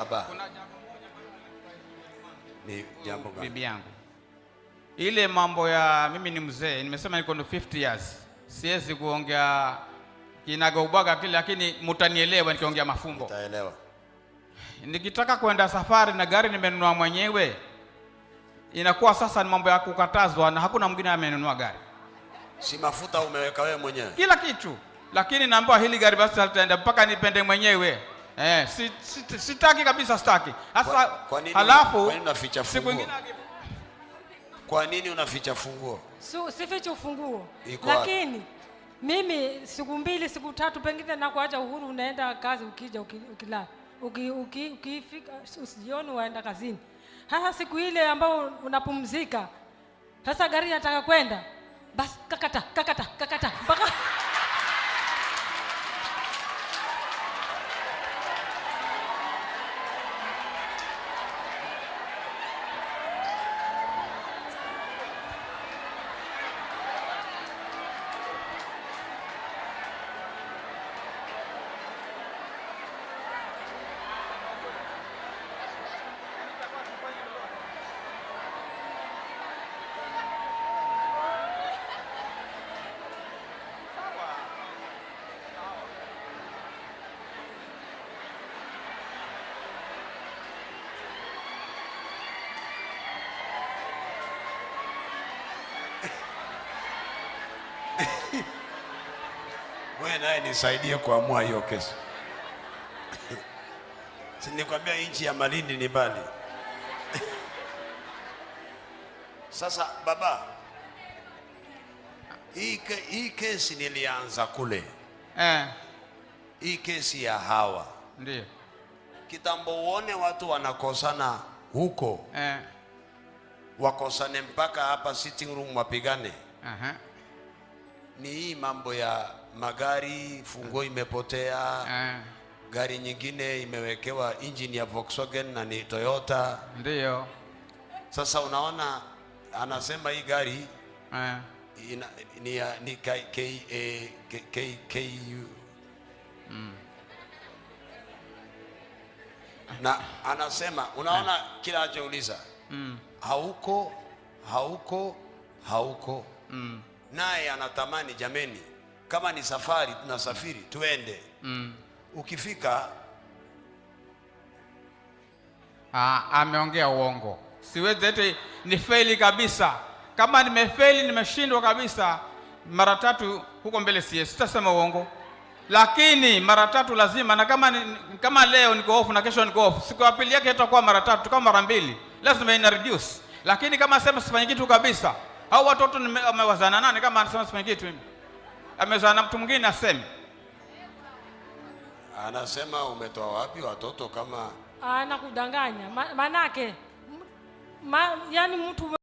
Baba, kuna jambo moja ni jambo gani? Bibi yangu, ile mambo ya mimi ni mzee, nimesema niko na 50 years, siwezi kuongea kinaga ubaga kile, lakini mtanielewa nikiongea mafumbo. Nitaelewa. Nikitaka kwenda safari na gari nimenunua mwenyewe, inakuwa sasa ni mambo ya kukatazwa na hakuna mwingine amenunua gari. Si mafuta umeweka wewe mwenyewe? Kila kitu. Lakini naambiwa hili gari basi litaenda mpaka nipende mwenyewe. Sitaki kabisa, sitaki. Sasa halafu kwa nini unaficha funguo? Kwa nini unaficha funguo? Sifichi ufunguo. Lakini mimi siku 2 siku 3 pengine nakuacha uhuru, unaenda kazi, ukija ukilala. Ukifika usijioni waenda kazini. Sasa siku ile ambao unapumzika, sasa gari inataka kwenda, basi kakata mpaka Wewe naye nisaidie kuamua hiyo kesi. Si nikwambia nchi ya Malindi ni mbali. Sasa baba, hii kesi nilianza kule. Hii kesi ya Hawa. Ndiyo. Kitambo uone watu wanakosana huko. Wakosane mpaka hapa sitting room wapigane. Ni hii mambo ya magari, funguo imepotea. Gari nyingine imewekewa engine ya Volkswagen na ni Toyota. Ndiyo. Sasa unaona anasema hii gari ni KU. Na anasema unaona kila anachouliza hauko. Naye anatamani jameni, kama ni safari tunasafiri tuende. Ukifika ameongea uongo. Siwezi eti ni faili kabisa. Kama nimefeli, nimeshindwa kabisa mara 3 huko mbele, sitasema uongo. Lakini mara 3 lazima, na kama leo niko off na kesho niko off, siku ya pili yake itakuwa mara 3 kama mara 2, lazima ina reduce. Lakini kama sema sifanye kitu kabisa, au watoto wamewazana nani kama anasema sifanye kitu, mimi amezana mtu mwingine aseme. Anasema umetoa wapi watoto kama anakudanganya manake yani mtu